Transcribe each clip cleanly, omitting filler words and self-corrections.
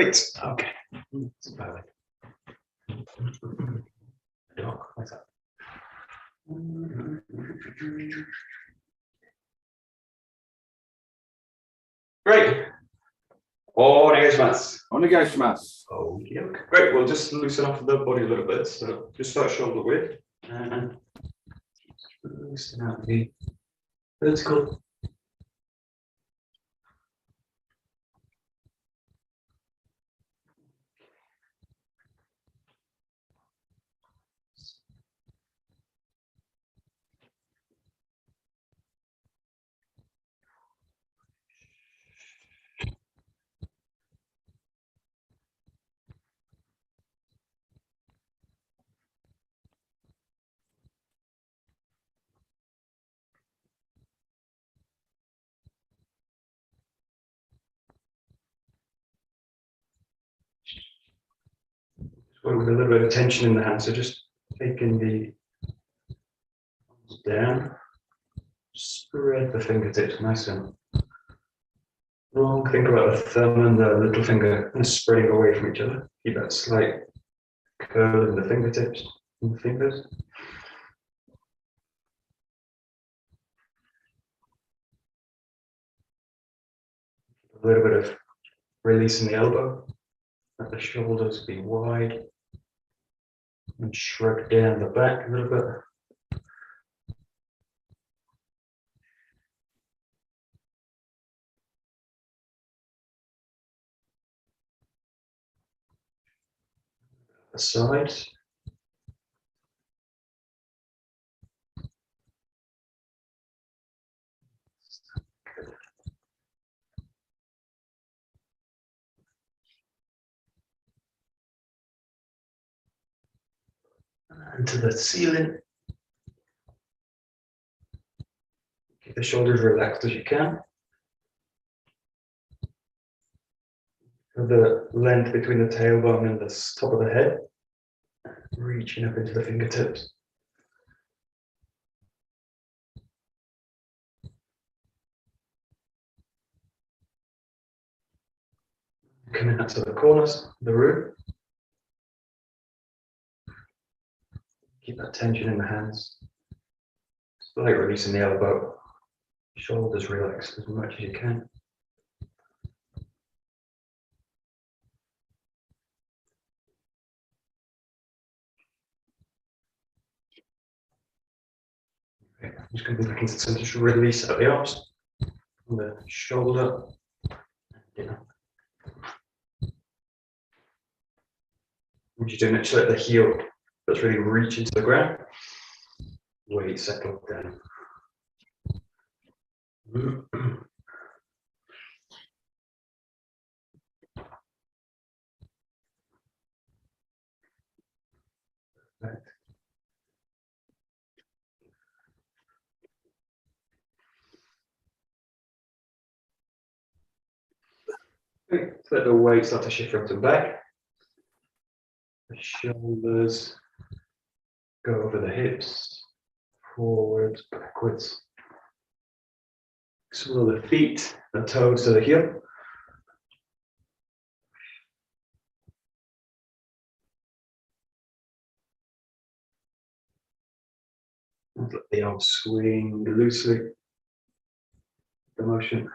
Great. Okay. That's about it. Dog, what's that? Great. Onegaishimasu. Onegaishimasu. Okay. Great. We'll just loosen off the body a little bit. So just start shoulder width and loosen out the vertical. With a little bit of tension in the hand, so just taking the arms down, spread the fingertips nice and long. Think about the thumb and the little finger kind of spreading away from each other. Keep that slight curl in the fingertips and the fingers. A little bit of release in the elbow. Let the shoulders be wide. And shrug down the back a little bit. The sides. And to the ceiling. Keep the shoulders relaxed as you can. The length between the tailbone and the top of the head, reaching up into the fingertips. Coming out to the corners of the room. Keep that tension in the hands. Slight release in the elbow. Shoulders relaxed as much as you can. Okay, I'm just going to be looking to just release out the arms, from the shoulder, down. What you're doing, actually let the heel let's really reach into the ground. Weight settle down. Perfect. Okay, so let the weight start to shift front and back. The shoulders go over the hips, forwards, backwards. Swirl the feet, the toes to the heel. And let the arms swing loosely. The motion.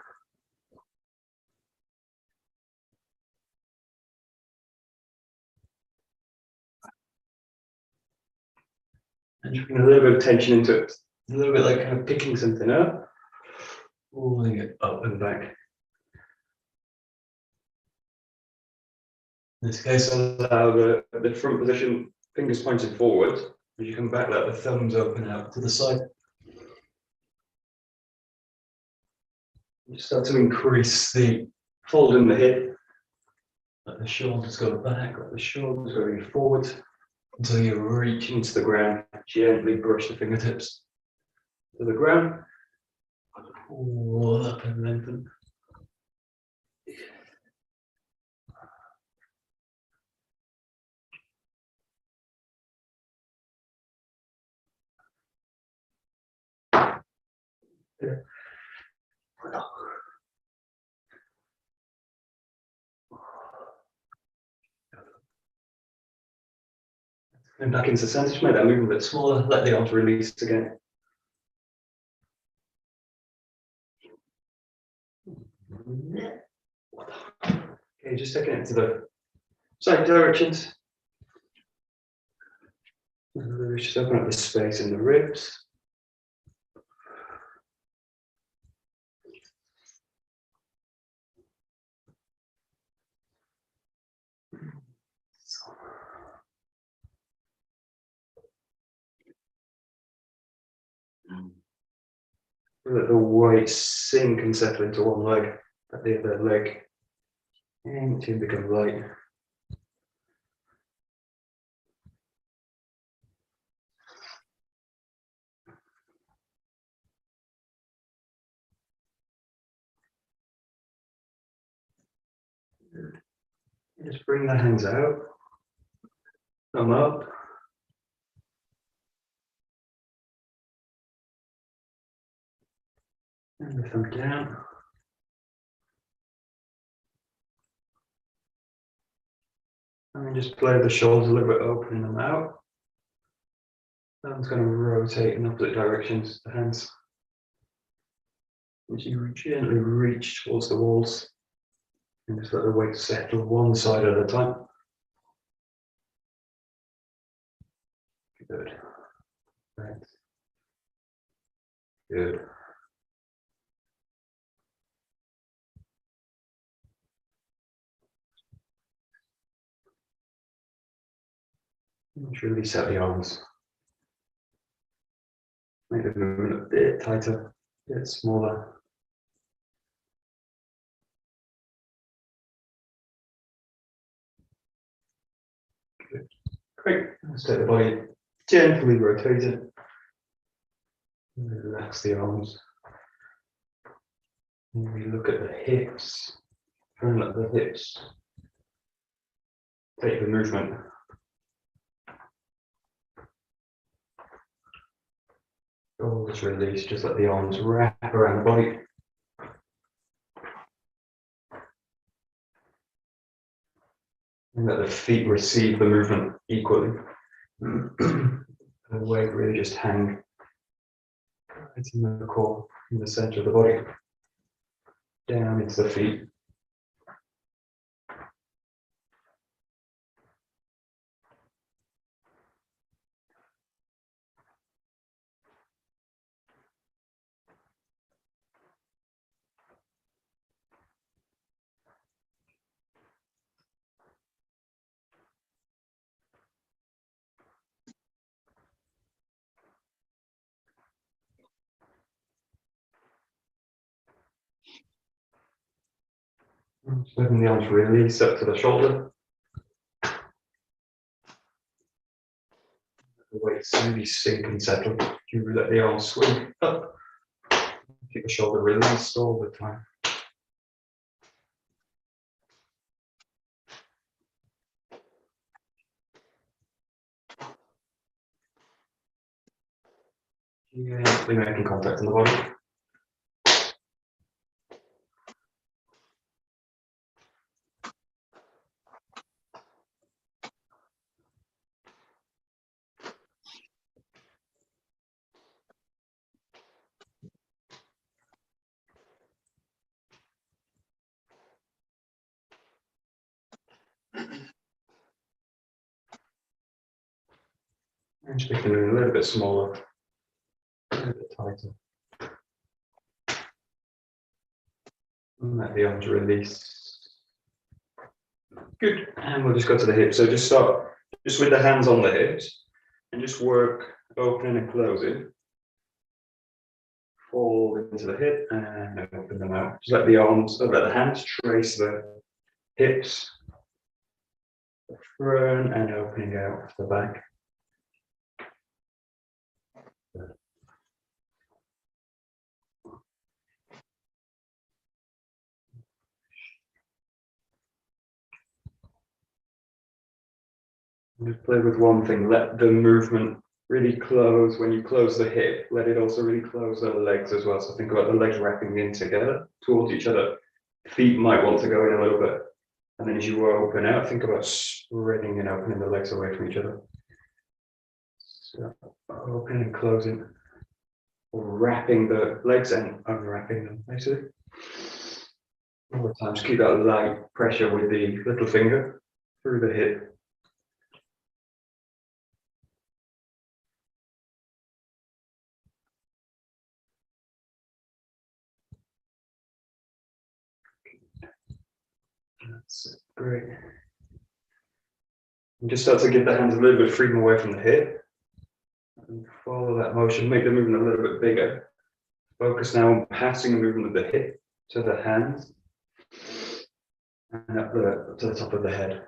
And just bring a little bit of tension into it. A little bit like kind of picking something up, pulling it up and back. In this case, allow the front position, fingers pointing forward. As you come back, let the thumbs open out to the side. You start to increase the fold in the hip. Let the shoulders go back, let the shoulders go forward until you reach into the ground. Gently brush the fingertips to the ground. Pull up and lengthen. Yeah. And back into the center, just make that movement a bit smaller, let the arms release again. Okay, just taking it to the side directions. Just open up the space in the ribs. Let the weight sink and settle into one leg, let the other leg empty and become light. Just bring the hands out, come up. And lift them down. And then just play the shoulders a little bit, opening them out. Thumb's going to rotate in opposite directions, the hands. As you gently reach towards the walls. And just let the weight settle one side at a time. Good. Right. Good. Release out the arms. Make the movement a bit tighter, a bit smaller. Good. Great. Let's take the body gently rotated. Relax the arms. And we look at the hips. And let the hips take the movement. Shoulders release, just let the arms wrap around the body. And let the feet receive the movement equally. The weight really just hang right in the core, in the center of the body. Down into the feet. Just letting the arms release up to the shoulder. The weights really sink and settle. You let the arms swing up. Keep the shoulder released all the time. Gently making contact in the body. And just making it a little bit smaller, a little bit tighter. And let the arms release. Good. And we'll just go to the hips. So just start just with the hands on the hips and just work opening and closing. Fold into the hip and open them out. Just let the hands trace the hips, the front and opening out the back. Just play with one thing, let the movement really close. When you close the hip, let it also really close the legs as well. So think about the legs wrapping in together towards each other. Feet might want to go in a little bit. And then as you open out, think about spreading and opening the legs away from each other. So opening and closing, or wrapping the legs and unwrapping them, basically. All the time, just keep that light pressure with the little finger through the hip. That's great. And just start to give the hands a little bit of freedom away from the hip. And follow that motion, make the movement a little bit bigger. Focus now on passing the movement of the hip to the hands and up to the top of the head.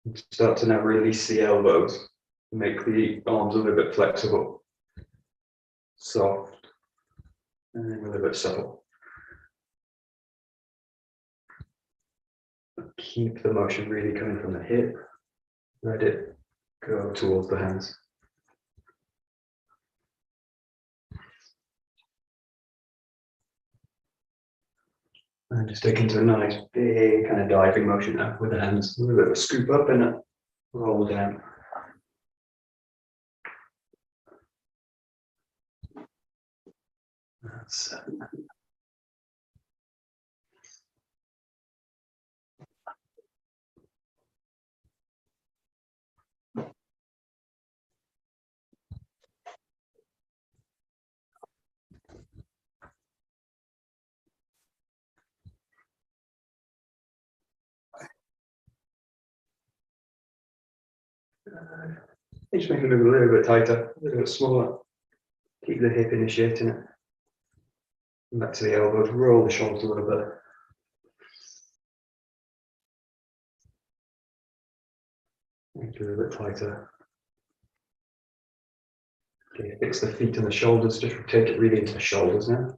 And start to now release the elbows, make the arms a little bit flexible, soft, and then a little bit supple. Keep the motion really coming from the hip. Let it go towards the hands. And just take into a nice big kind of diving motion now with the hands. A little bit of a scoop up and a roll down. That's it. Just make it move a little bit tighter, a little bit smaller. Keep the hip initiating it. And back to the elbows, roll the shoulders a little bit. Make it a little bit tighter. Okay, fix the feet and the shoulders, just take it really into the shoulders now.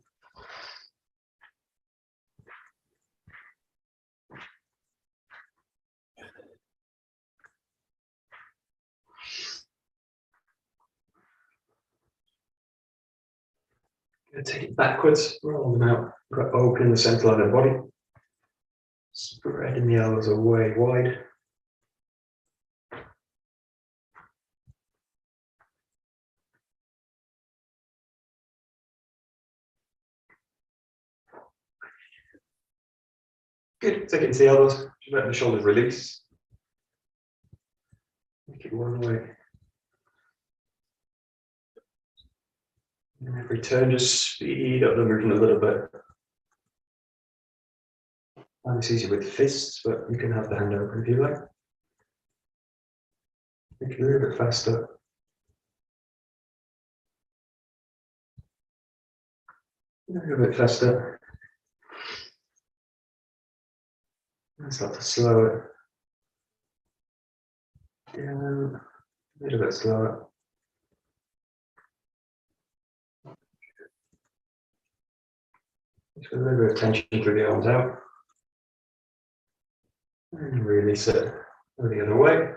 Take it backwards, roll them out, open the centre line of the body, spreading the elbows away wide. Good, take it into the elbows, just let the shoulders release. Make it one way. And every turn, just speed up the movement a little bit. And it's easy with fists, but you can have the hand open if you like. Make it a little bit faster. A little bit faster. And start to slow it down. A little bit slower. Just a little bit of tension through the arms out. And release it. Go the other way.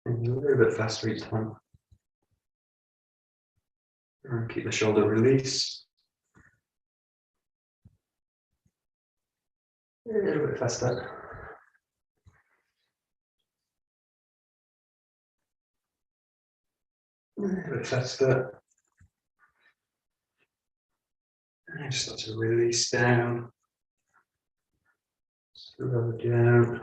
And a little bit faster each time. And keep the shoulder release. A little bit faster. A little bit faster. And just start to release down. Slow down.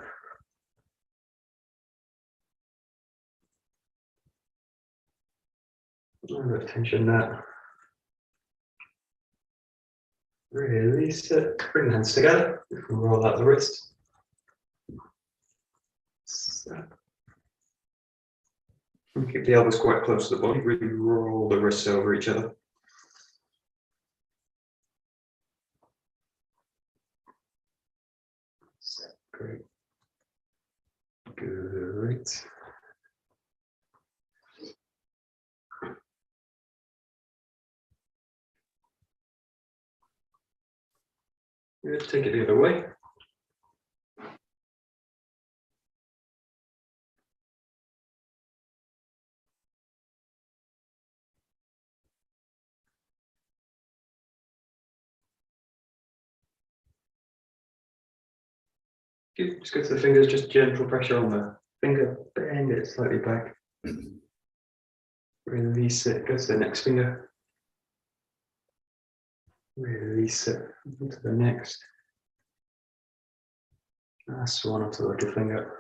A little bit of tension there. Release it. Bring the hands together. You can roll out the wrist. So. And keep the elbows quite close to the body. Really roll the wrists over each other. So, great. Great. Good. Take it the other way. Just go to the fingers, just gentle pressure on the finger, bend it slightly back. Release it, go to the next finger. Release it, go to the next. Last one onto the little finger.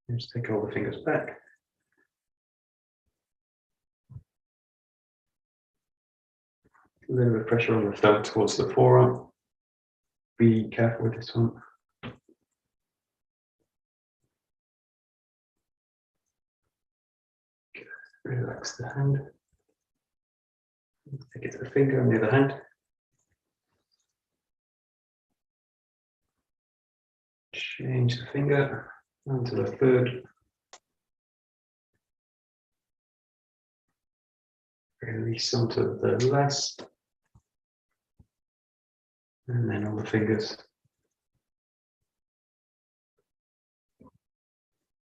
And just take all the fingers back. A little bit of pressure on the thumb towards the forearm. Be careful with this one. Relax the hand. Take it to the finger on the other hand. Change the finger onto the third. Release onto the last. And then all the fingers.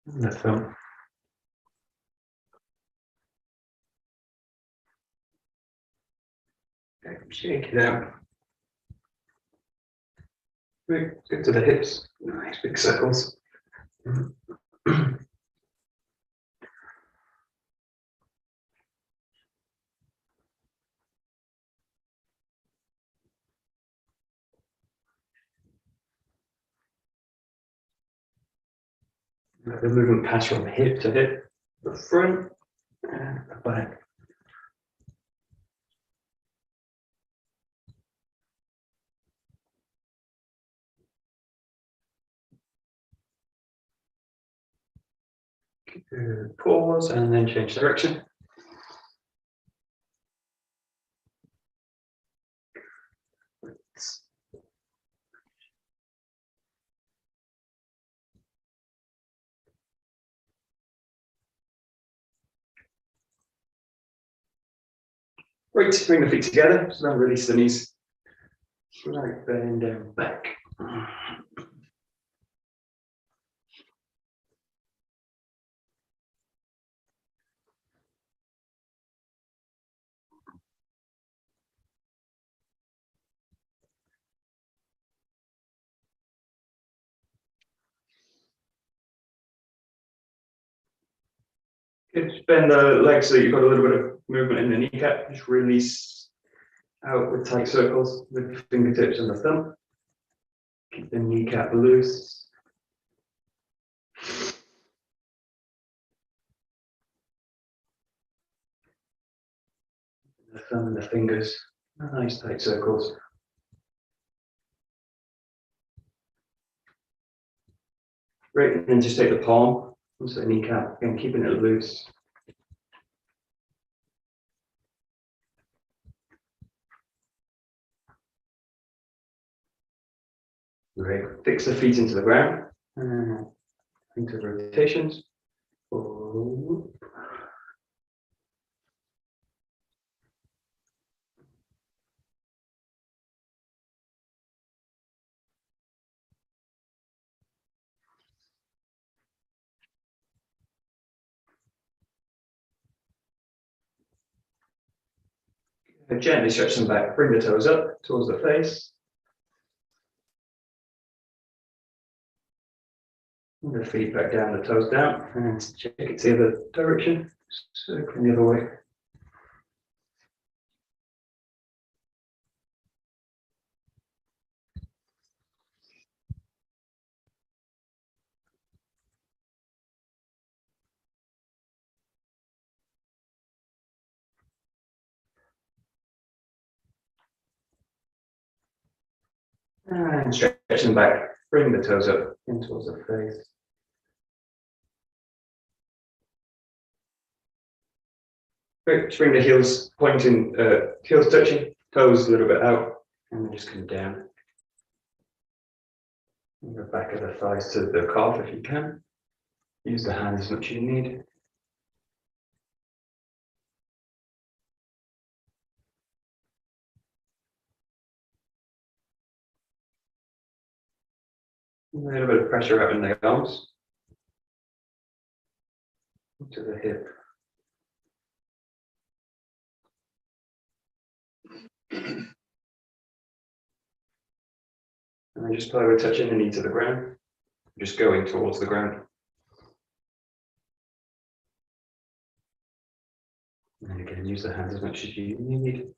And the thumb. Okay, shake it out. Good, go to the hips. Nice big circles. Let the movement pass from hip to hip, the front and the back. Good. Pause and then change direction. Great, bring the feet together, so now release the knees. Slight bend down back. Good, just bend the legs so that you've got a little bit of movement in the kneecap. Just release out with tight circles with the fingertips and the thumb. Keep the kneecap loose. The thumb and the fingers, nice tight circles. Great, and then just take the palm onto the kneecap, again keeping it loose. Great, fix the feet into the ground. Into rotations. Oh. Gently stretch them back, bring the toes up towards the face. The feet back down, the toes down, and check it to the other direction, circling the other way. And stretch them back, bring the toes up in towards the face. Great, just bring the heels pointing, heels touching, toes a little bit out, and then just come down. And the back of the thighs to the calf if you can. Use the hands as much as you need. A little bit of pressure out in the arms. To the hip. And then just play with touching the knee to the ground, just going towards the ground. And again, use the hands as much as you need.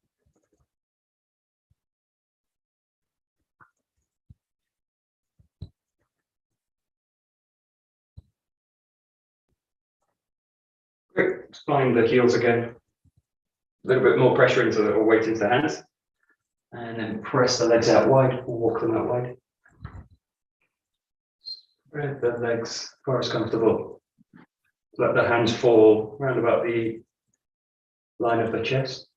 Great. Let's find the heels again. A little bit more pressure into the, or weight into the hands. And then press the legs out wide, or walk them out wide. Spread the legs as far as comfortable. Let the hands fall around about the line of the chest.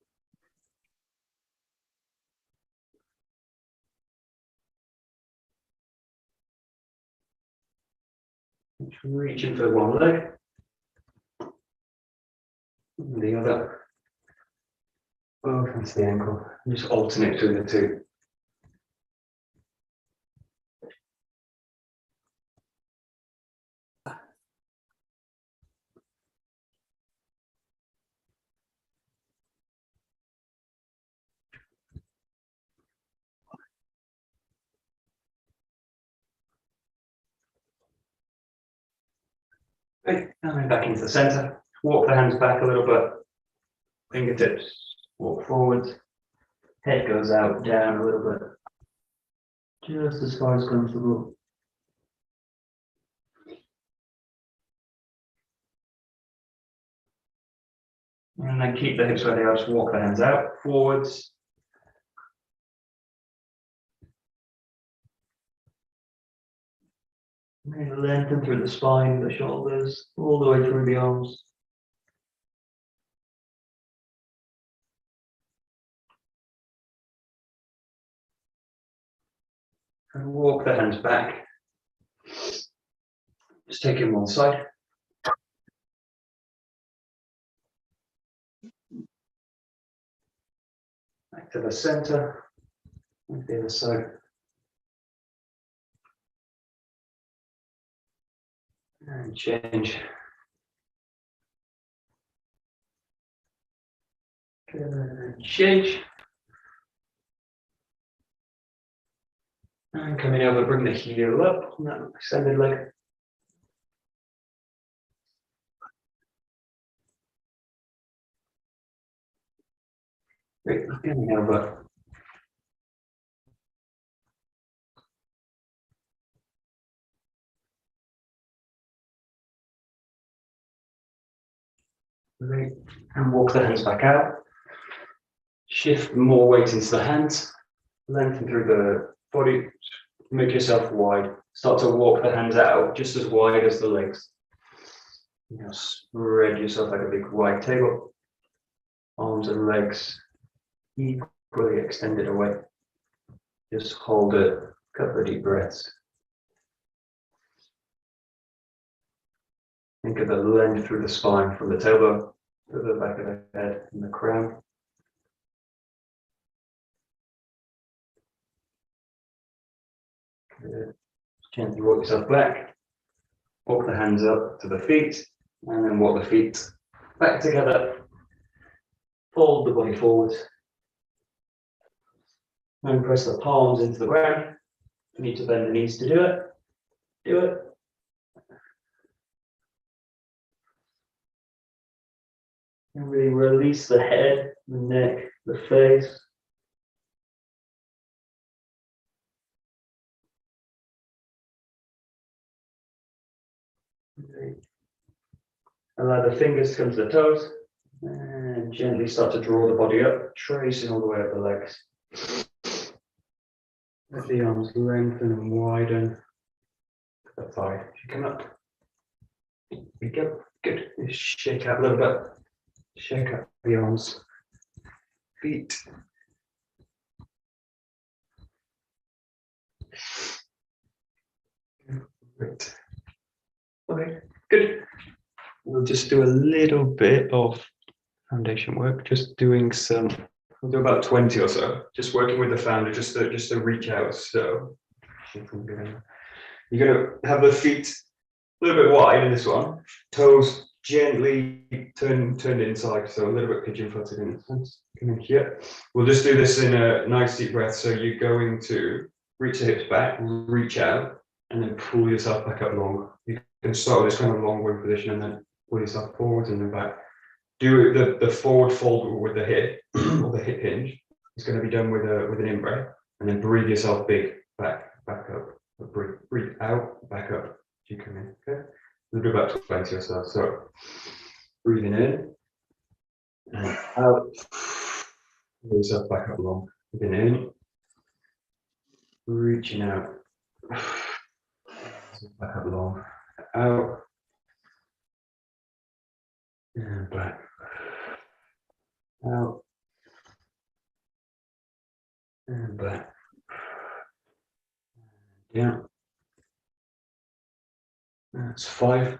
Just reaching for one leg. And the other. Both into the ankle. Just alternate between the two. Okay, and then back into the center. Walk the hands back a little bit. Fingertips walk forwards. Head goes out, down a little bit. Just as far as comfortable. And then keep the hips where they are. Just walk the hands out, forwards. And lengthen through the spine, the shoulders, all the way through the arms. And walk the hands back. Just take in one side. Back to the center. And the other side. And change. And change. And coming over, bring the heel up on that extended leg. Great, coming over. Great, and walk the hands back out. Shift more weight into the hands. Lengthen through the body. Make yourself wide. Start to walk the hands out just as wide as the legs. Now spread yourself like a big wide table. Arms and legs equally extended away. Just hold it. A couple of deep breaths. Think of the length through the spine from the tailbone to the back of the head and the crown. Good. Gently walk yourself back. Walk the hands up to the feet, and then walk the feet back together. Fold the body forward. And press the palms into the ground. You need to bend the knees to do it. Do it. And really release the head, the neck, the face. Allow the fingers to come to the toes and gently start to draw the body up, tracing all the way up the legs. Let the arms lengthen and widen. The thigh. Come up. There we go. Good. Just shake out a little bit. Shake out the arms, feet. Great. Okay, good. We'll just do a little bit of foundation work, just doing some, we'll do about 20 or so, just working with the founder, just to reach out. So you're gonna have the feet a little bit wide in this one, toes gently turned inside, so a little bit pigeon-footed in a sense. Come in here. We'll just do this in a nice deep breath. So you're going to reach the hips back, reach out, and then pull yourself back up long. You can start with this kind of long wing position and then pull yourself forwards and then back. Do the forward fold with the hip or the hip hinge. It's going to be done with an in-breath, and then breathe yourself big back up. Breathe out, back up. You come in. Okay, we'll do about 20 or so. So breathing in and out. Pull yourself back up long. Breathing in, reaching out. Back up long. Out and back. Out and back. Down. That's 5,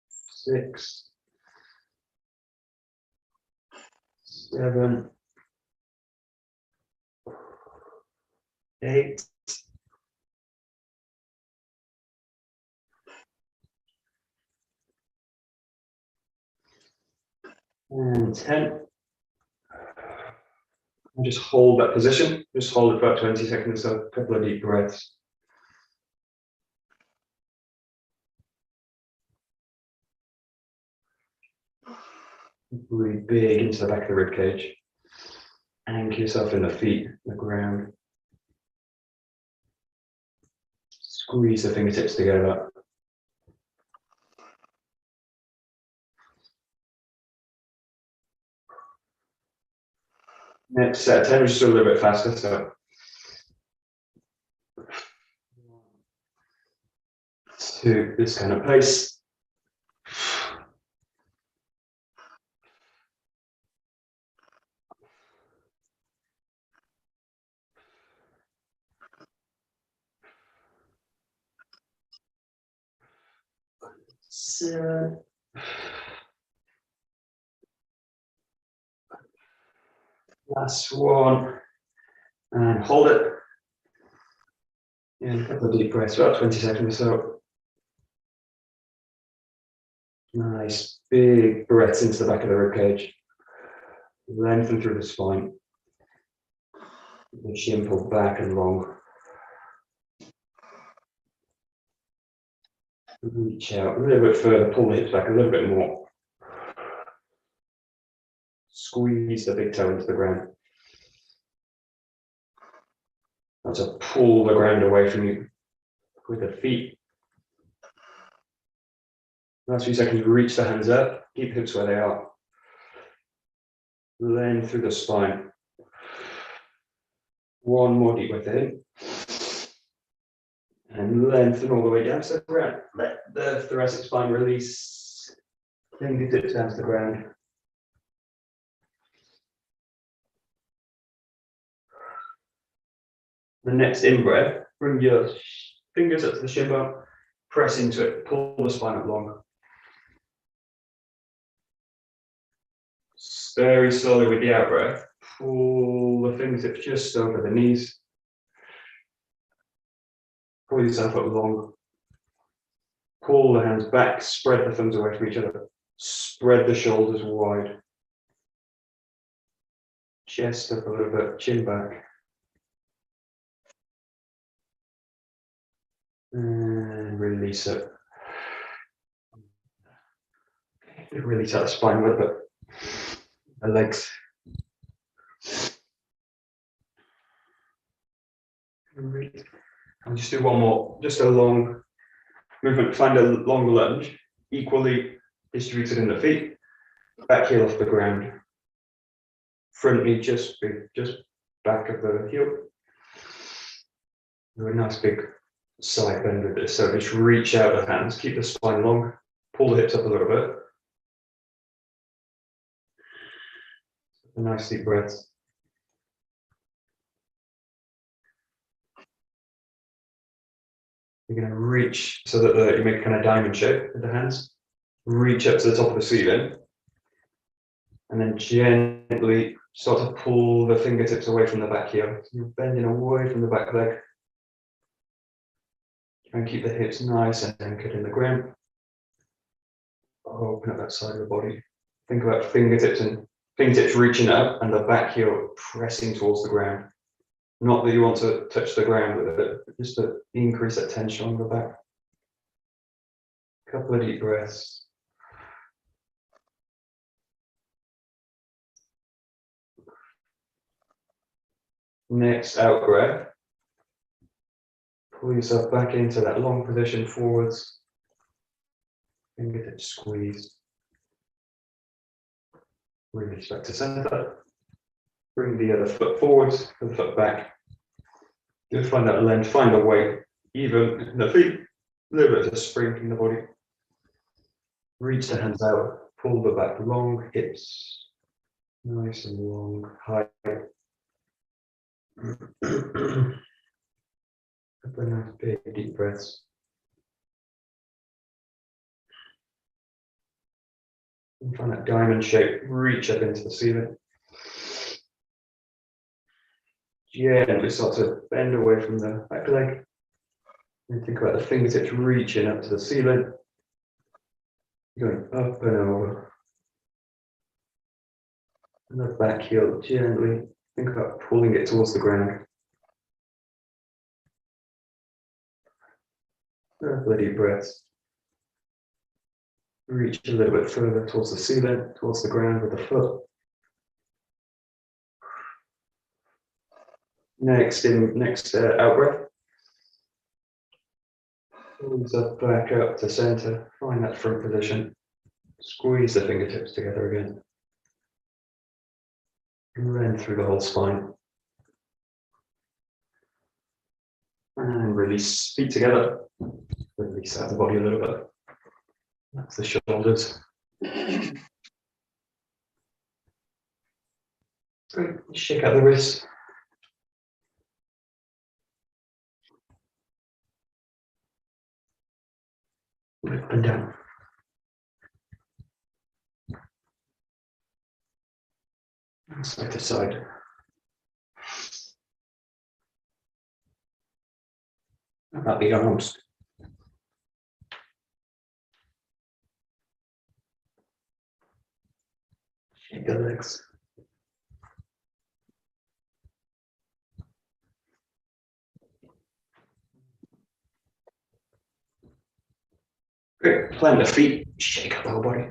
6, 7, 8, and 10. And just hold that position. Just hold it for about 20 seconds, so a couple of deep breaths. Breathe big into the back of the rib cage. Anchor yourself in the feet, the ground. Squeeze the fingertips together. Next set of 10, just do a little bit faster. So 2, this kind of pace. 7. Last one. And hold it. And a couple of deep breaths, about 20 seconds or so. Nice, big breaths into the back of the rib cage. Lengthen through the spine. The chin pulled back and long. Reach out a little bit further, pull the hips back a little bit more. Squeeze the big toe into the ground. That's to pull the ground away from you with the feet. Last few seconds, reach the hands up, keep hips where they are. Lengthen through the spine. One more deep breath in. And lengthen all the way down to the ground. Let the thoracic spine release. Fingertips down to the ground. The next in-breath, bring your fingers up to the shin bone, press into it, pull the spine up long. Very slowly with the out-breath, pull the fingertips just over the knees. Pull yourself up long. Pull the hands back, spread the thumbs away from each other. Spread the shoulders wide. Chest up a little bit, chin back. And release it. Release out the spine a little bit. The legs. I'll just do one more, just a long movement. Find a long lunge, equally distributed in the feet. Back heel off the ground. Front knee just back of the heel. Do a nice big side bend with this. So just reach out the hands, keep the spine long, pull the hips up a little bit. A nice deep breath. You're going to reach so that you make a kind of diamond shape with the hands. Reach up to the top of the ceiling. And then gently start to pull the fingertips away from the back heel. So you're bending away from the back leg. Try and keep the hips nice and anchored in the ground. Open up that side of the body. Think about fingertips reaching up and the back heel pressing towards the ground. Not that you want to touch the ground with it, but just to increase that tension on the back. Couple of deep breaths. Next out breath. Pull yourself back into that long position forwards. Fingertips squeezed. Release back to center. Bring the other foot forwards, the foot back. You'll find that length, find the weight, even in the feet. A little bit of a spring in the body. Reach the hands out, pull the back long, hips nice and long, high. Couple of nice big deep breaths. And find that diamond shape, reach up into the ceiling. Gently start to bend away from the back leg. And think about the fingertips reaching up to the ceiling. Going up and over. And the back heel gently. Think about pulling it towards the ground. Couple of deep breaths. Reach a little bit further towards the ceiling, towards the ground with the foot. Next out breath. Pulls up back up to center. Find that front position. Squeeze the fingertips together again. And through the whole spine. And release feet together. Release out the body a little bit. That's the shoulders. Great. Shake out the wrists. Up and down. Side to side. About the arms. Shake the legs. Great. Plant the feet. Shake up the whole body.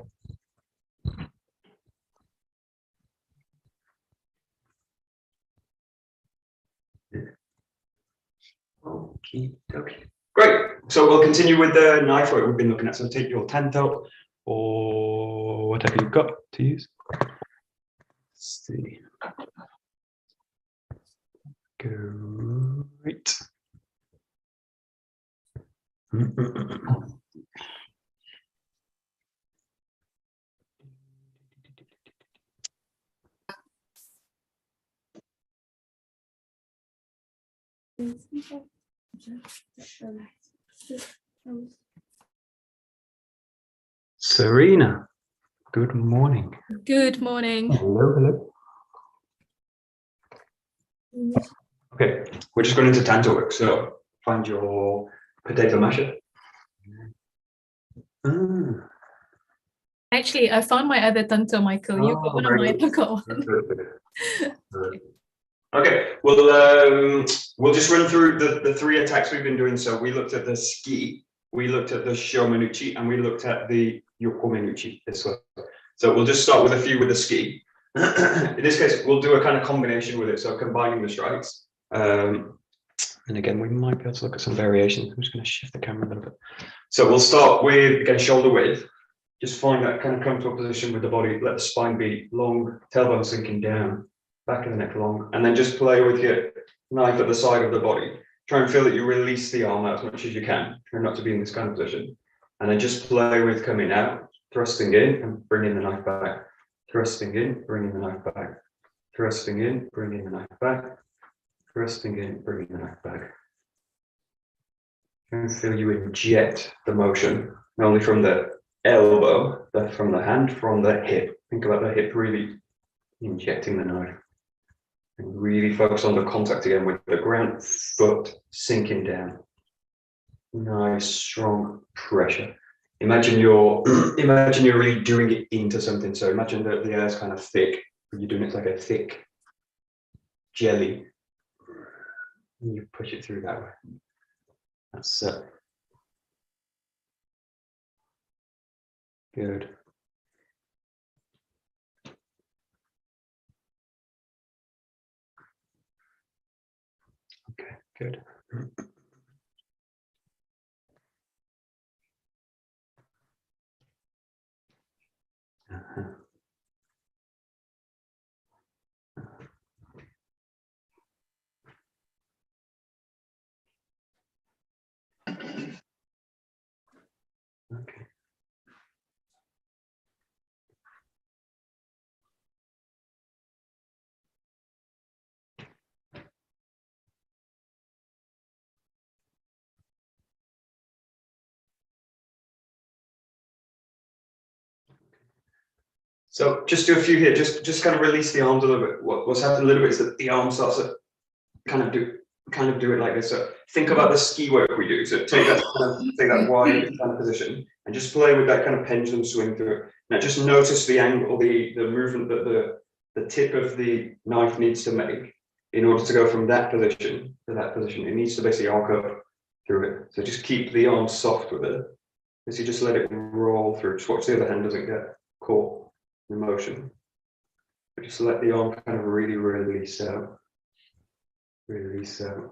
Okie dokie. Great. So we'll continue with the knife work we've been looking at. So take your tanto or whatever you've got to use. Let's see. Great. Serena, good morning. Good morning. Hello. Okay, we're just going into tanto work. So find your potato masher. Actually, I found my other tanto, Michael. You got one of mine, I got one. Okay, well, we'll just run through the three attacks we've been doing. So we looked at the 𝗧𝗞𝗞𝗚, we looked at the 𝘱𝘰𝘪𝘐, and we looked at the 𝘥𝘰𝘪𝘐 this way. So we'll just start with a few with the 𝗧𝗞𝗞𝗚. In this case, we'll do a kind of combination with it, so combining the strikes. And again, we might be able to look at some variations. I'm just going to shift the camera a little bit. So we'll start with, again, shoulder width. Just find that kind of comfortable position with the body. Let the spine be long, tailbone sinking down, back of the neck long, and then just play with your knife at the side of the body. Try and feel that you release the arm out as much as you can. Try not to be in this kind of position. And then just play with coming out, thrusting in and bringing the knife back. Thrusting in, bringing the knife back. Thrusting in, bringing the knife back. Thrusting in, bringing the knife back. And feel you inject the motion, not only from the elbow, but from the hand, from the hip. Think about the hip really injecting the knife. And really focus on the contact again with the ground, foot sinking down. Nice, strong pressure. Imagine you're really doing it into something. So imagine that the air is kind of thick, but you're doing it like a thick jelly. And you push it through that way. That's it. Good. Okay, good. Okay. So just do a few here. Just kind of release the arms a little bit. What's happened a little bit is that the arm starts to kind of do it like this. So think about the ski work we do. So take that wide kind of position and just play with that kind of pendulum swing through it. Now just notice the angle, the movement that the tip of the knife needs to make in order to go from that position to that position. It needs to basically arc up through it. So just keep the arm soft with it. As you just let it roll through. Just watch the other hand doesn't get caught in motion. But just let the arm kind of really release out. Release out.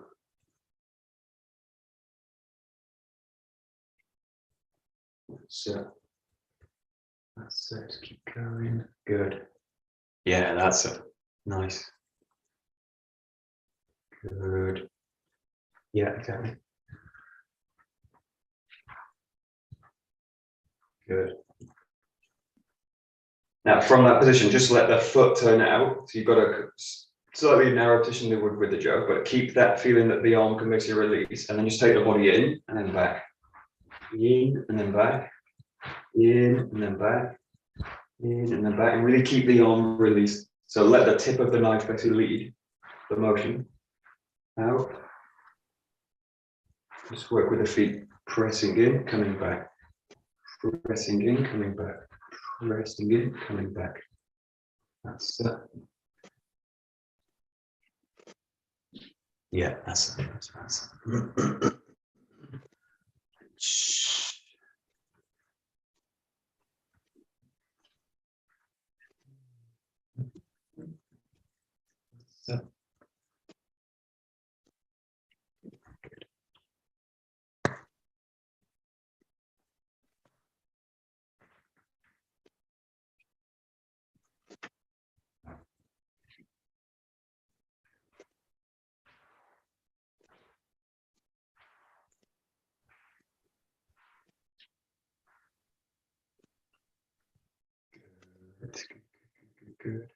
That's it. Keep going. Good. Yeah, that's it. Nice. Good. Yeah, exactly. Good. Now, from that position, just let the foot turn out. So you've got a slightly narrow position than you would with the Joe, but keep that feeling that the arm can basically release, and then just take the body in and then back. In and then back. In and then back. In and then back. And really keep the arm released. So let the tip of the knife basically lead the motion. Out. Just work with the feet. Pressing in, coming back. Pressing in, coming back. Pressing in, coming back. That's it. Yeah, that's it. That's it. So, good.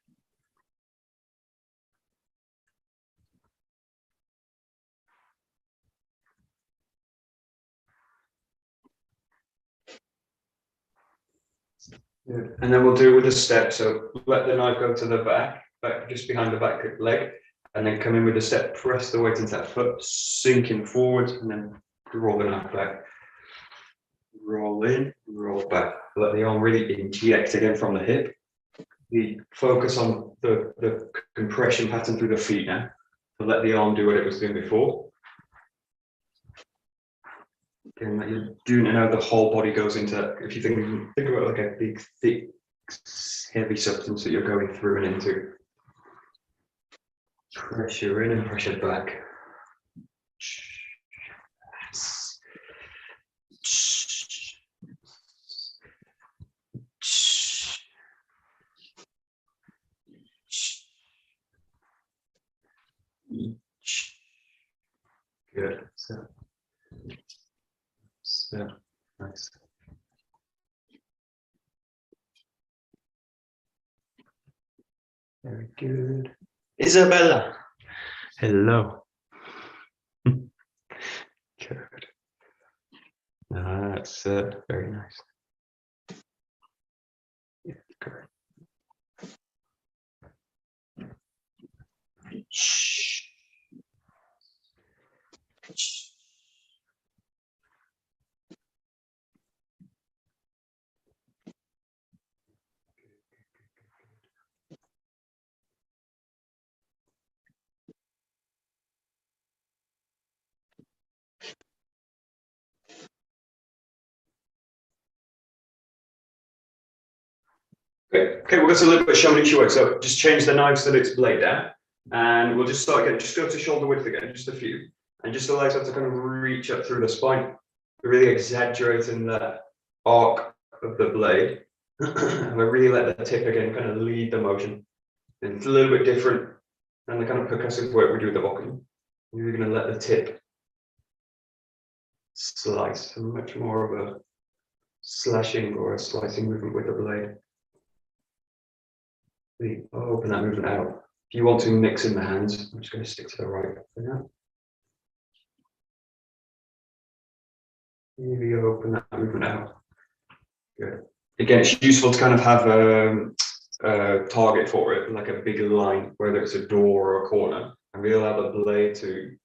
Good. And then we'll do it with a step. So let the knife go to the back just behind the back leg, and then come in with a step, press the weight into that foot, sinking forward, and then roll the knife back. Roll in, roll back. Let the arm really inject again from the hip. We focus on the compression pattern through the feet now. So let the arm do what it was doing before. Again, that you're doing it now, the whole body goes into, if you think about it like a big, thick, heavy substance that you're going through and into. Pressure in and pressure back. Good. So nice. Very good. Isabella. Hello. Good. That's very nice. Yeah, correct. Shh. Great. Okay, we'll go to a little bit of 𝘱𝘰𝘀𝘴. So just change the knife so that it's blade down. And we'll just start again. Just go to shoulder width again, just a few. And just allow yourself to kind of reach up through the spine. Really exaggerating that arc of the blade. And we really let the tip again kind of lead the motion. And it's a little bit different than the kind of percussive work we do with the boxing. You're going to let the tip slice. So much more of a slashing or a slicing movement with the blade. Really open that movement out. If you want to mix in the hands, I'm just going to stick to the right for now. Really open that movement out. Good. Again, it's useful to kind of have a target for it, like a big line, whether it's a door or a corner, and really allow the blade to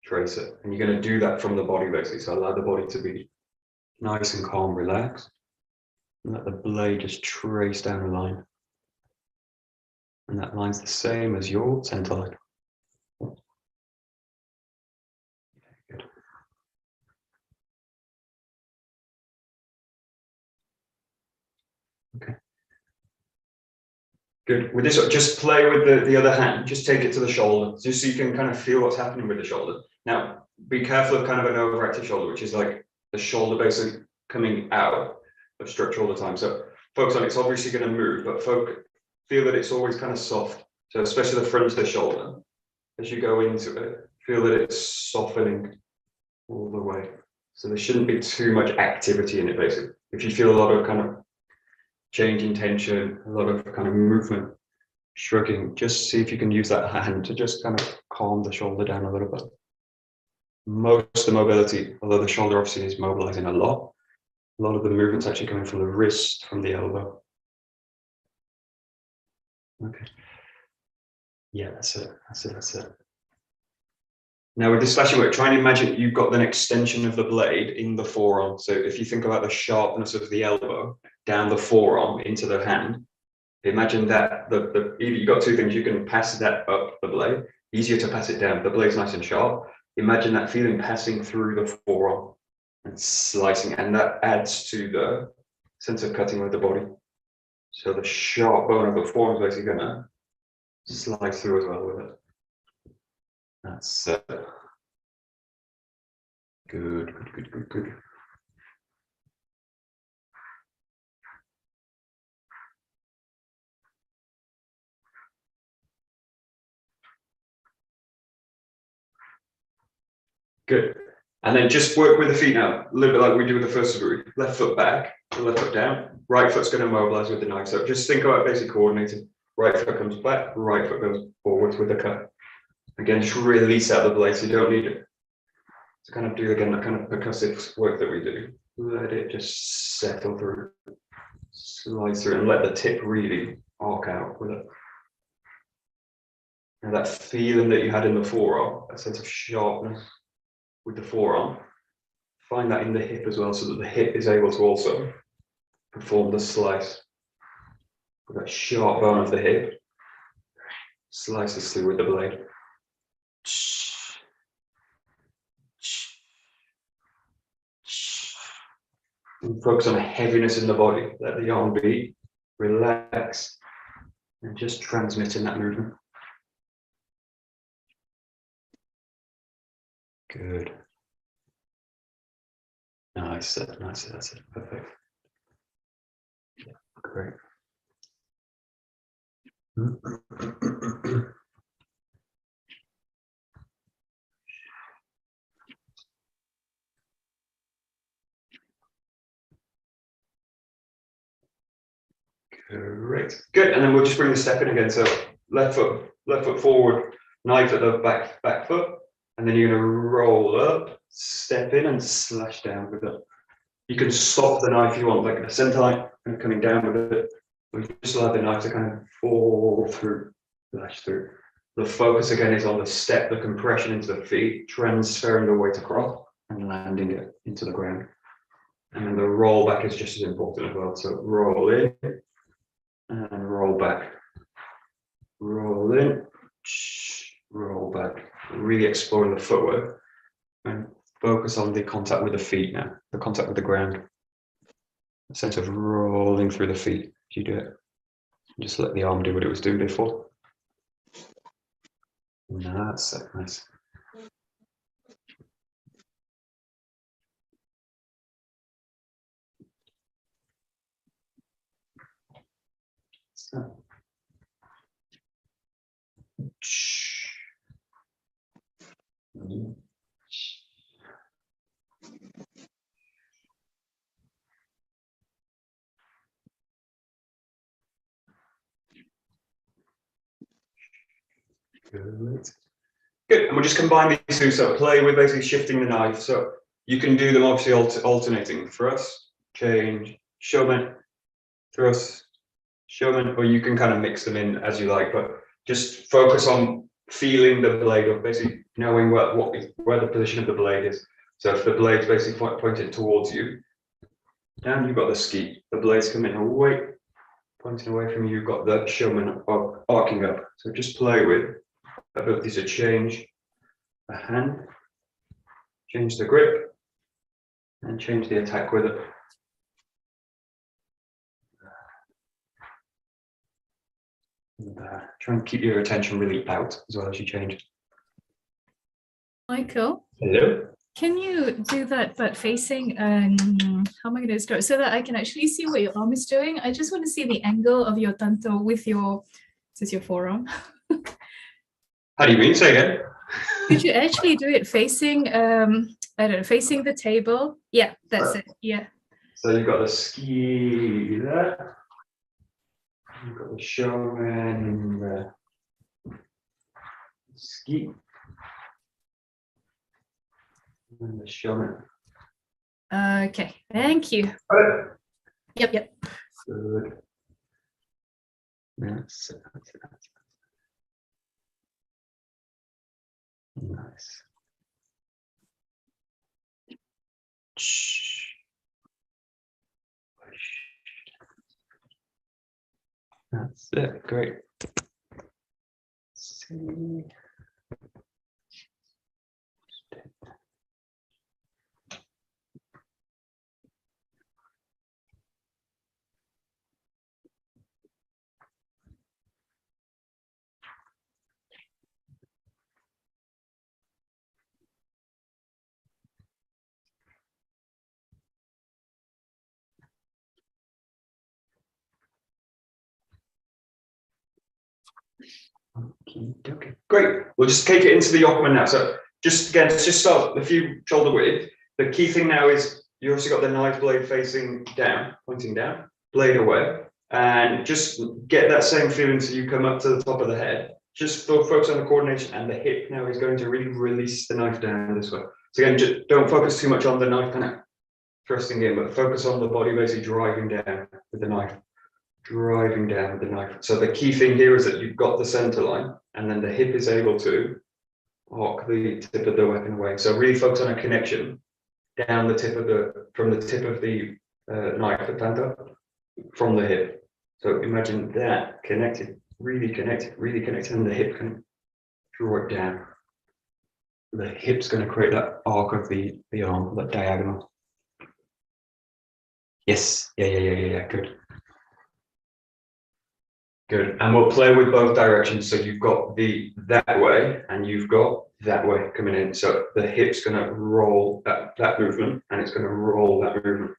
trace it. And you're going to do that from the body basically. So allow the body to be nice and calm, relaxed. And let the blade just trace down a line. And that line's the same as your center line. Good. Okay. Good. With this, just play with the other hand. Just take it to the shoulder, just so you can kind of feel what's happening with the shoulder. Now, be careful of kind of an overactive shoulder, which is like the shoulder basically coming out of structure all the time. So focus on it's obviously going to move, but feel that it's always kind of soft. So especially the front of the shoulder, as you go into it, feel that it's softening all the way. So there shouldn't be too much activity in it, basically. If you feel a lot of kind of change in tension, a lot of kind of movement, shrugging, just see if you can use that hand to just kind of calm the shoulder down a little bit. Most of the mobility, although the shoulder obviously is mobilizing a lot of the movement's actually coming from the wrist, from the elbow. Okay. Yeah, that's it. That's it. Now with this slashing work, try and imagine you've got an extension of the blade in the forearm. So if you think about the sharpness of the elbow down the forearm into the hand, imagine that you've got two things. You can pass that up the blade, easier to pass it down. The blade's nice and sharp. Imagine that feeling passing through the forearm and slicing, and that adds to the sense of cutting with the body. So the sharp bone of the forearm is basically gonna slice through as well with it. That's good. Good. And then just work with the feet now, a little bit like we do with the first degree. Left foot back, left foot down. Right foot's going to mobilize with the knife. So just think about basically coordinating. Right foot comes back, right foot goes forwards with the cut. Again, just release out the blade, so you don't need it to kind of do again that kind of percussive work that we do. Let it just settle through, slide through, and let the tip really arc out with it. And that feeling that you had in the forearm, that sense of sharpness with the forearm, find that in the hip as well, so that the hip is able to also perform the slice. With that sharp bone of the hip, slices through with the blade. And focus on heaviness in the body. Let the arm beat, relax, and just transmitting that movement. Good. Nice, that's it. Perfect. Yeah, great. Great. Good. And then we'll just bring the step in again. So left foot forward, knife at the back foot, and then you're going to roll up, step in, and slash down with it. You can stop the knife if you want, like a center line, and coming down with it. We just allow the knife to kind of fall through, slash through. The focus again is on the step, the compression into the feet, transferring the weight across and landing it into the ground. And then the roll back is just as important as well. So roll in and roll back. Roll in, roll back. Really exploring the footwork and focus on the contact with the feet now, the contact with the ground. A sense of rolling through the feet. You do it. Just let the arm do what it was doing before. That's it, nice. So. Good, and we'll just combine these two, so play with basically shifting the knife. So you can do them obviously alternating, thrust, change, showman, thrust, showman, or you can kind of mix them in as you like, but just focus on feeling the blade, or basically knowing where the position of the blade is. So if the blade's basically pointed towards you, down you've got the ski, the blade's coming away, pointing away from you, you've got the showman arcing up. So just play with ability to change the hand, change the grip, and change the attack with it. And, try and keep your attention really out as well as you change. Michael? Hello? Can you do that but facing, how am I going to describe, so that I can actually see what your arm is doing? I just want to see the angle of your tanto with your, this is your forearm. How do you mean? Say again. Could you actually do it facing, I don't know, facing the table? Yeah, that's it. Yeah. So you've got the ski there. You've got the showman, the ski, and the showman. Okay, thank you. Yep. Good. That's it. Nice. That's it. Great. See. Okay, great. We'll just take it into the 𝘥𝘠𝘦𝘢 now. So just again, just start a few shoulder width. The key thing now is you also got the knife blade facing down, pointing down, blade away, and just get that same feeling so you come up to the top of the head. Just focus on the coordination, and the hip now is going to really release the knife down this way. So again, just don't focus too much on the knife kind of thrusting in, but focus on the body basically driving down with the knife. Driving down with the knife. So the key thing here is that you've got the center line, and then the hip is able to arc the tip of the weapon away. So really focus on a connection down the tip of from the tip of the knife, the tanto, from the hip. So imagine that connected, really connected, and the hip can draw it down. The hip's going to create that arc of the arm, that diagonal. Yes, yeah, good. Good, and we'll play with both directions. So you've got that way, and you've got that way coming in. So the hip's going to roll that movement, and it's going to roll that movement,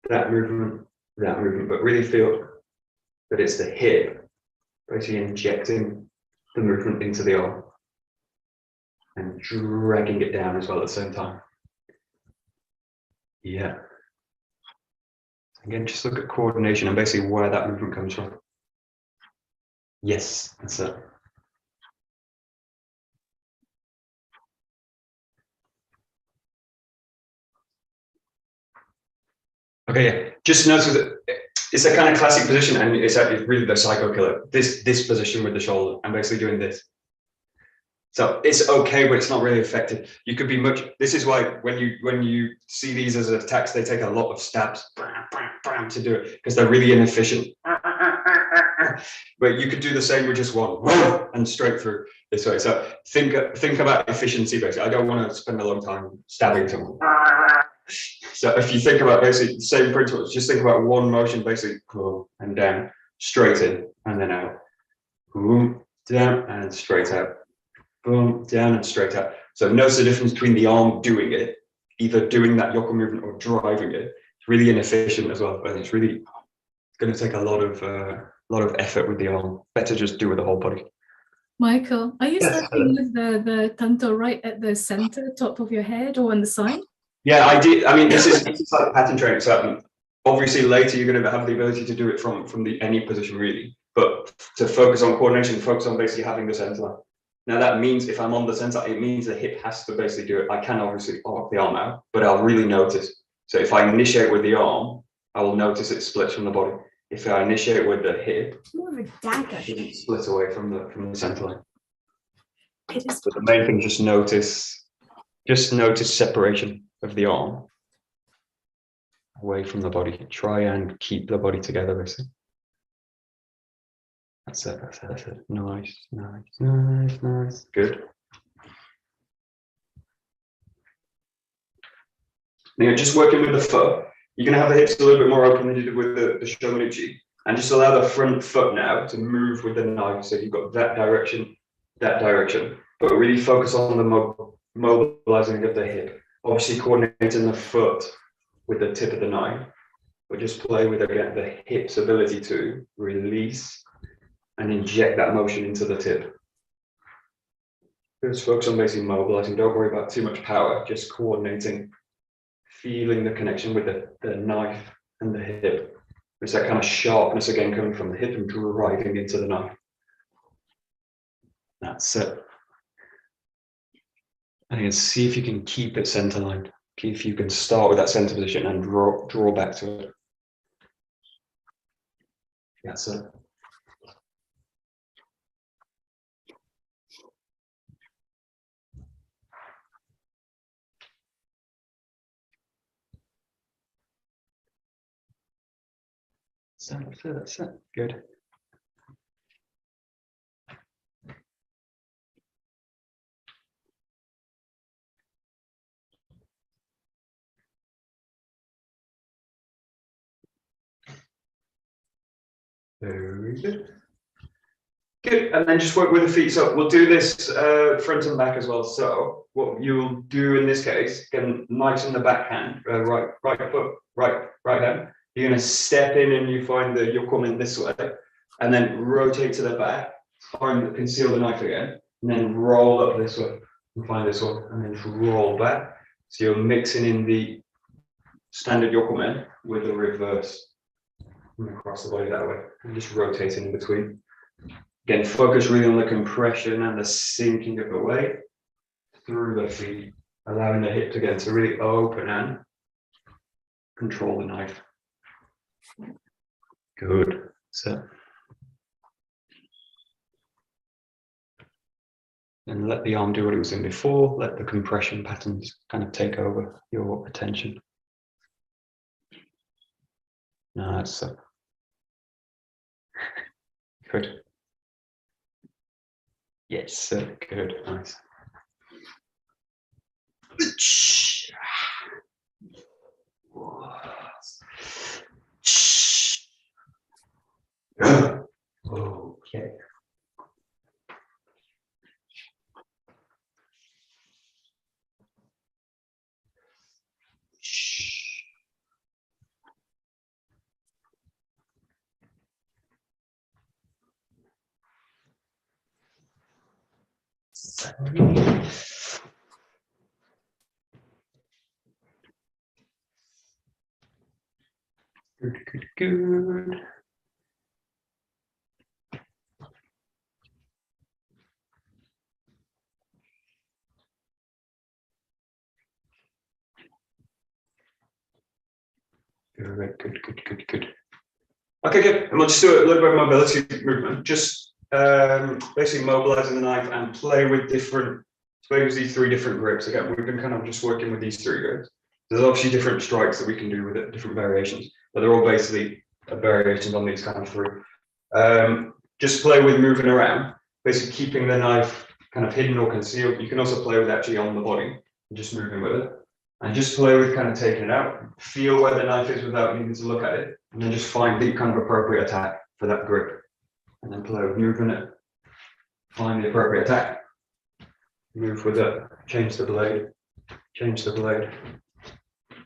that movement, that movement. But really feel that it's the hip basically injecting the movement into the arm and dragging it down as well at the same time. Yeah. Again, just look at coordination and basically where that movement comes from. Yes, that's it. Okay, yeah. Just notice that it's a kind of classic position, and it's really the psycho killer. This position with the shoulder and basically doing this. So it's okay, but it's not really effective. You could be much. This is why when you see these as attacks, they take a lot of stabs to do it because they're really inefficient. But you could do the same with just one and straight through this way. So think about efficiency basically. I don't want to spend a long time stabbing someone. So if you think about basically the same principles, just think about one motion basically and down. straight in and then out. Boom, down and straight out. Boom, down and straight out. So notice the difference between the arm doing it, either doing that yoke movement or driving it. It's really inefficient as well, but it's really going to take a lot of effort with the arm. Better just do with the whole body. Michael, are you starting with the tanto right at the center, top of your head, or on the side? Yeah, I did. I mean, this is like pattern training. So obviously later you're going to have the ability to do it from any position really. But to focus on coordination, focus on basically having the center line. Now that means if I'm on the center, it means the hip has to basically do it. I can obviously arc the arm out, but I'll really notice. So if I initiate with the arm, I will notice it splits from the body. If I initiate with the hip, it splits away from the center line. But the main thing, just notice separation of the arm away from the body. Try and keep the body together, basically. That's it. Nice. Good. Now, just working with the foot, you're going to have the hips a little bit more open than you did with the 𝘱𝘰𝘠𝗪𝗔𝗓. And just allow the front foot now to move with the knife. So you've got that direction, but really focus on the mobilizing of the hip. Obviously coordinating the foot with the tip of the knife, but just play with, again, the hip's ability to release and inject that motion into the tip. Just focus on basically mobilizing. Don't worry about too much power, just coordinating, feeling the connection with the knife and the hip. It's that kind of sharpness again coming from the hip and driving into the knife. That's it. And again, see if you can keep it center line. If you can start with that center position and draw back to it. That's it. That's it. Good. Very good. Good, and then just work with the feet. So we'll do this front and back as well. So what you'll do in this case, again, nice in the backhand, right foot, right hand. You're going to step in and you find that you're coming this way, and then rotate to the back, conceal the knife again, and then roll up this way and find this one, and then roll back. So you're mixing in the standard yokomen with the reverse. And across the body that way, and just rotating in between. Again, focus really on the compression and the sinking of the weight through the feet, allowing the hip again to really open and control the knife. Good. So, and let the arm do what it was doing before. Let the compression patterns kind of take over your attention. Nice. Good. Yes, good. Nice. Okay. Good. Good. Okay, good. And we'll just do a little bit of mobility movement. Just basically mobilizing the knife and play with these 3 different grips. Again, we've been kind of just working with these 3 grips. There's obviously different strikes that we can do with it, different variations, but they're all basically variations on these kind of 3. Just play with moving around, basically keeping the knife kind of hidden or concealed. You can also play with actually on the body and just moving with it. And just play with kind of taking it out, feel where the knife is without needing to look at it, and then just find the kind of appropriate attack. for that grip. And then play with moving it, find the appropriate attack, move with it, change the blade,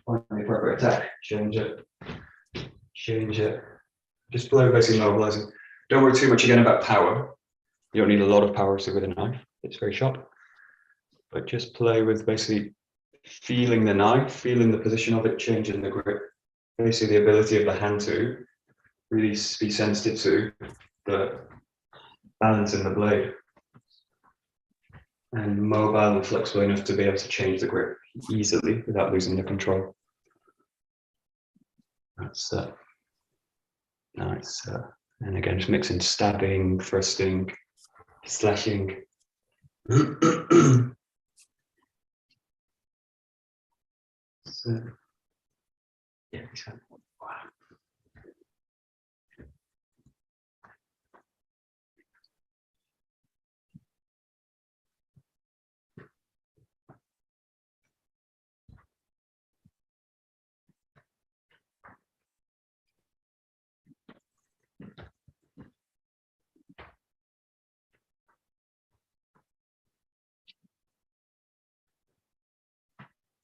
find the appropriate attack, change it. Just play with basically mobilizing. Don't worry too much again about power. You don't need a lot of power with a knife, it's very sharp. But just play with basically feeling the knife, feeling the position of it, changing the grip. Basically the ability of the hand to really be sensitive to the balance in the blade. And mobile and flexible enough to be able to change the grip easily without losing the control. That's nice. And again, just mixing stabbing, thrusting, slashing. So, yeah, wow.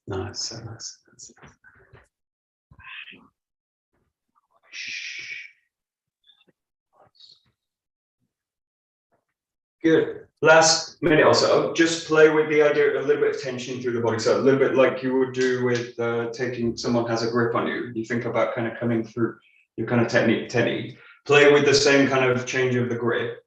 Nice. Good. Last minute or so, just play with the idea of a little bit of tension through the body. So a little bit like you would do with taking someone has a grip on you. You think about kind of coming through your kind of technique. Play with the same kind of change of the grip,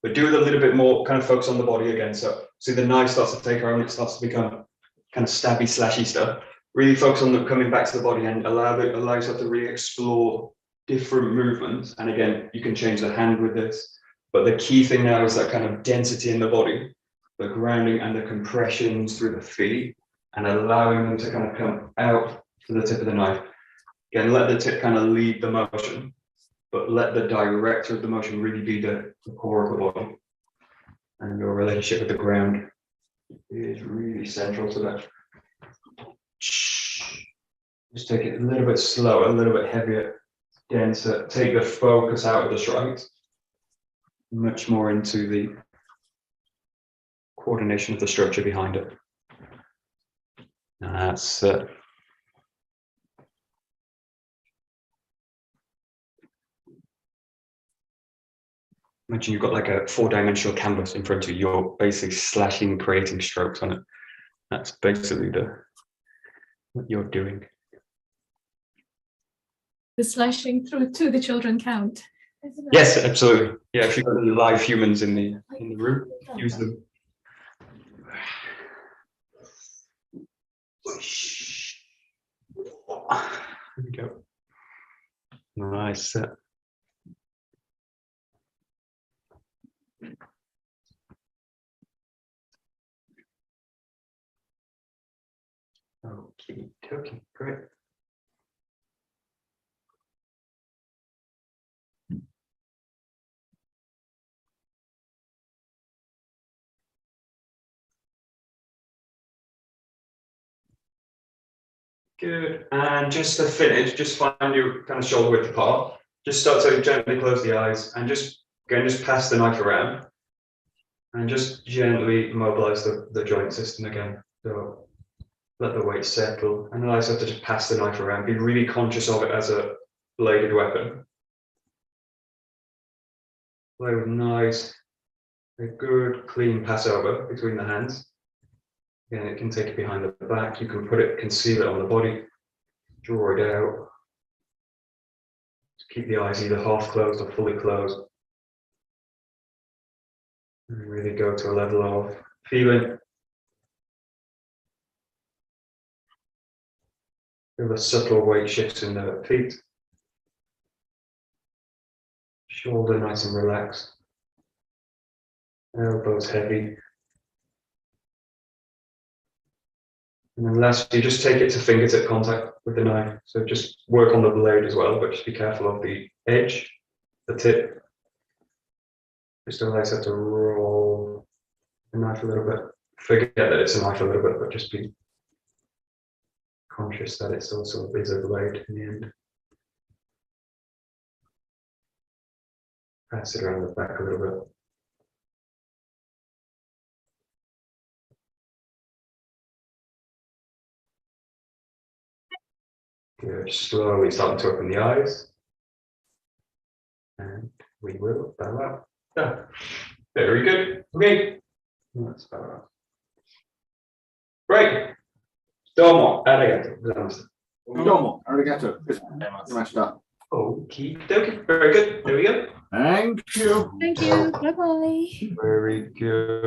but do it a little bit more, kind of focus on the body again. So see the knife starts to take over and it starts to become kind of stabby, slashy stuff. Really focus on coming back to the body and allow yourself to really explore different movements. And again, you can change the hand with this. But the key thing now is that kind of density in the body, the grounding and the compressions through the feet, and allowing them to kind of come out to the tip of the knife. Again, let the tip kind of lead the motion, but let the director of the motion really be the core of the body. And your relationship with the ground is really central to that. Just take it a little bit slower, a little bit heavier, denser. Take the focus out of the strikes. Much more into the coordination of the structure behind it. That's it. Imagine you've got like a 4-dimensional canvas in front of you. You're basically slashing, creating strokes on it. That's basically what you're doing. The slashing through to the children count. Yes, absolutely. Yeah, if you've got any live humans in the room, use them. There we go. Nice. Okay, great. Good. And just to finish, just find your kind of shoulder width apart. Just start to gently close the eyes and just pass the knife around and just gently mobilize the joint system again. So let the weight settle and allow yourself to just pass the knife around. Be really conscious of it as a bladed weapon. Play with nice, a good clean pass over between the hands. Again, it can take it behind the back. You can conceal it on the body, draw it out. Just keep the eyes either half closed or fully closed. And really go to a level of feeling. Feel the subtle weight shifts in the feet. Shoulder nice and relaxed. Elbows heavy. And then lastly, just take it to fingertip contact with the knife. So just work on the blade as well, but just be careful of the edge, the tip. Just allow yourself to roll the knife a little bit. Forget that it's a knife a little bit, but just be conscious that it's also a blade in the end. Pass it around the back a little bit. Good. Slowly start to open the eyes. And we will bow out. Done. Very good. Okay. Let's bow out. Great. どうもありがとうございました。どうもありがとうございました。Okie dokie. Very good. There we go. Thank you. Thank you. Bye bye. Very good.